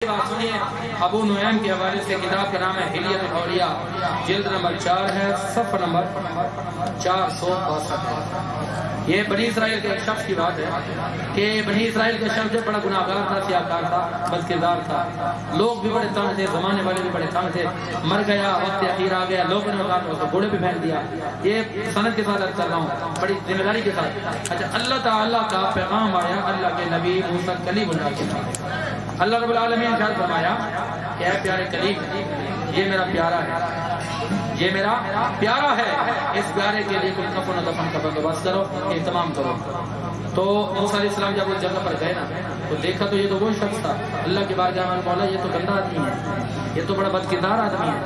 بات سنیے، ابو نعیم کے حوالے سے کتاب کا نام ہے حلیۃ الاولیاء، جلد نمبر 4 ہے، صفحہ نمبر 462 ہے۔ یہ بنی اسرائیل کے ایک شخص کی بات ہے کہ بنی اسرائیل کا شخص جو بڑا گناہگار تھا، سیاہکار تھا، بدکردار تھا، لوگ بھی بڑے تنگ تھے، زمانے والے بھی بڑے تنگ تھے، مر گیا، وقت اخیر آ گیا، لوگوں نے اس کو گھوڑے پہ پھینک دیا۔ یہ سند کے ساتھ کر رہا ہوں، بڑی ذمہ داری کے ساتھ۔ اچھا، اللہ تعالیٰ کا پیغام آیا اللہ کے نبی موسیٰ کلیم اللہ کے پاس۔ اللہ رب العالمین نے فرمایا کہ اے پیارے کلیم، یہ میرا پیارا ہے، یہ میرا پیارا ہے، اس پیارے کے لیے کوئی کفن و دفن کا بندوبست کرو، اہتمام کرو۔ تو موسیٰ علیہ السلام جب اس جگہ پر گئے نا تو دیکھا تو یہ تو وہ شخص تھا، اللہ کے بارگاہ میں بولا یہ تو گندا آدمی ہے، یہ تو بڑا بدکردار آدمی ہے،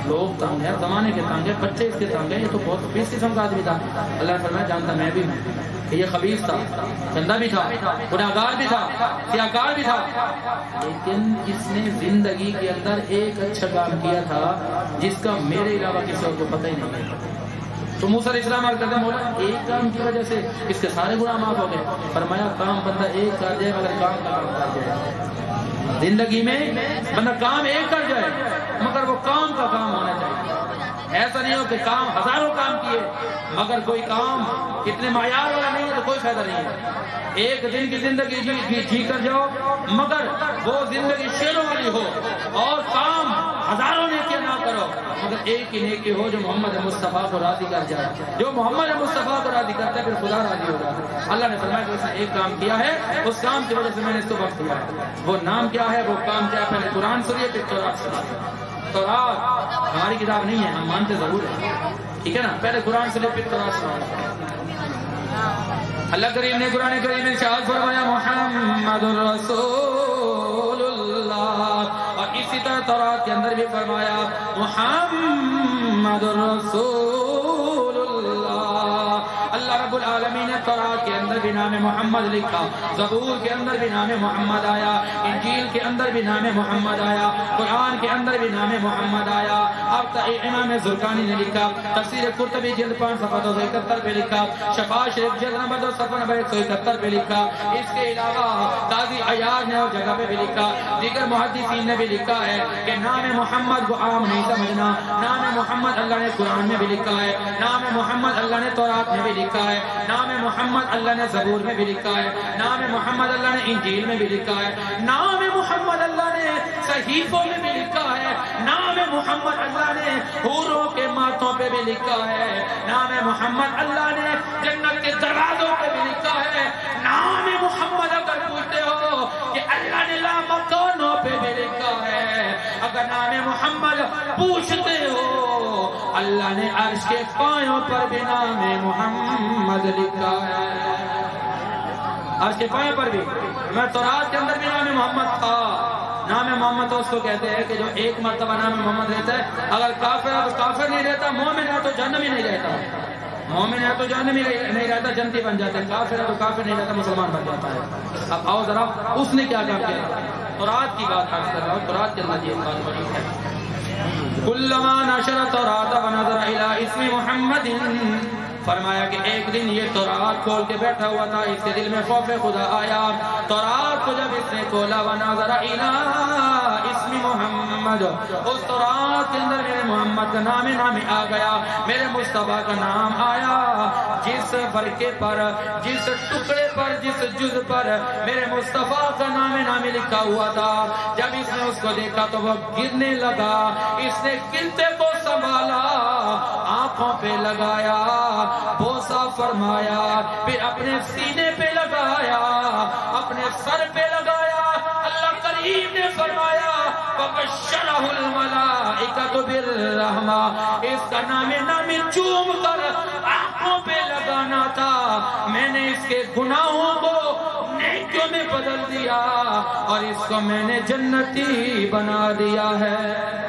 لوگ تنگ ہیں، زمانے کے تنگ ہیں، بچے اس کے تنگ ہیں، یہ تو بہت خبیث قسم کا آدمی تھا۔ اللہ نے فرمایا جانتا میں بھی ہوں کہ یہ خبیث تھا، گندا بھی تھا، گناہگار بھی تھا، سیاہکار بھی تھا، لیکن اس نے زندگی کے اندر ایک اچھا کام کیا تھا جس کا میرے علاوہ کسی اور کو پتہ ہی نہیں۔ تو موسیٰ علیہ السلام عرض کرتے ہیں مولا ایک کام کی وجہ سے اس کے سارے گناہ معاف ہو گئے؟ فرمایا کام بندہ ایک کر جائے مگر کام کا کام کر جائے، زندگی میں بندہ کام ایک کر جائے مگر وہ کام کا کام ہونا چاہیے۔ ایسا نہیں ہو کہ کام ہزاروں کام کیے مگر کوئی کام اتنے معیار والا نہیں ہے تو کوئی فائدہ نہیں ہے۔ ایک دن کی زندگی جی کر جاؤ مگر وہ زندگی شیروں والی ہو، اور کام ہزاروں نیکیاں نہ کرو مگر ایک ہی نیکی ہو جو محمد مصطفیٰ کو راضی کر جائے۔ جو محمد مصطفیٰ کو راضی کرتا ہے پھر خدا راضی ہوگا۔ اللہ نے فرمایا کہ اس نے ایک کام کیا ہے، اس کام کی وجہ سے میں نے اس کو بخش دیا ہے۔ وہ نام کیا ہے، وہ کام کیا ہے؟ پہلے قرآن سنیے پھر تورات سنیے۔ تورات ہماری کتاب نہیں ہے، ہم مانتے ضرور ہیں، ٹھیک ہے نا؟ پہلے قرآن سنیے پھر تورات سنیے۔ اللہ کریم نے قرآن کریم میں ارشاد فرمایا محمد رسول اللہ، اور اسی طرح تورات کے اندر بھی فرمایا محمد رسول اللہ۔ اللہ رب العالمین نے تورات کے اندر بھی نام محمد لکھا، زبور کے اندر بھی نام محمد آیا، انجیل کے اندر بھی نام محمد آیا، قرآن کے اندر بھی نام محمد آیا۔ اب امام زرقانی نے لکھا، تفسیر قرطبی جلد 5 صفحہ 271 پہ لکھا، شفا شریف جلد نمبر 2 صفحہ نمبر 171 پہ لکھا۔ اس کے علاوہ قاضی عیاض نے اور جگہ پہ بھی لکھا، دیگر محدثین نے بھی لکھا ہے کہ نام محمد کو عام نہیں سمجھنا۔ نام محمد اللہ نے قرآن میں بھی لکھا ہے، نام محمد اللہ نے تورات میں بھی لکھا ہے، نام محمد اللہ نے زبور میں بھی لکھا ہے، نام محمد اللہ نے انجیل میں بھی لکھا ہے، نام محمد اللہ نے صحیفوں میں بھی لکھا ہے، نام محمد اللہ نے حوروں کے ماتھوں پہ بھی لکھا ہے، نام محمد اللہ نے جنت کے دروازوں پہ بھی لکھا ہے۔ نام محمد اگر پوچھتے ہو کہ اللہ نے لامکانوں پہ بھی لکھا ہے، اگر نام محمد پوچھتے ہو اللہ نے عرش کے پایوں پر بھی نام محمد لکھا ہے، عرش کے پایوں پر بھی۔ میں تورات کے اندر بھی نام محمد تھا۔ نام محمد تو اس کو کہتے ہیں کہ جو ایک مرتبہ نام محمد رہتا ہے، اگر کافر ہے تو کافر نہیں رہتا، مومن ہے تو جہنمی نہیں رہتا، مومن ہے تو جہنمی نہیں رہتا، جنتی بن جاتا ہے، کافر ہے تو کافر نہیں رہتا، مسلمان بن جاتا ہے۔ اب آؤ ذرا اس نے کیا کام کیا؟ تورات کی بات عرض کر رہا ہوں، تورات کے اندر یہ بات بڑی ہے۔ کلما نشر التوراۃ ونظر الی اسم محمد، فرمایا کہ ایک دن یہ تورات کھول کے بیٹھا ہوا تھا، اس کے دل میں خوف خدا آیا۔ تورات کو جب اس نے کھولا ونظر الی اسم محمد، اس تورات کے اندر میرے محمد کا نام آ گیا، میرے مصطفیٰ کا نام آیا۔ جس فرقے پر، جس ٹکڑے پر، جس جز پر میرے مصطفیٰ کا نام لکھا ہوا تھا، جب اس نے اس کو دیکھا تو وہ گرنے لگا۔ اس نے گرتے کو سنبھالا، آنکھوں پہ لگایا، بوسا فرمایا، پھر اپنے سینے پہ لگایا، اپنے سر پہ لگایا۔ اللہ کریم نے فرمایا وَبَشَّرَهُ الْمَلَائِكَةُ بِالرَّحْمَةِ، اس کا نام چوم کر آنکھوں پہ لگانا تھا، میں نے اس کے گناہوں کو نیکیوں میں بدل دیا اور اس کو میں نے جنتی بنا دیا ہے۔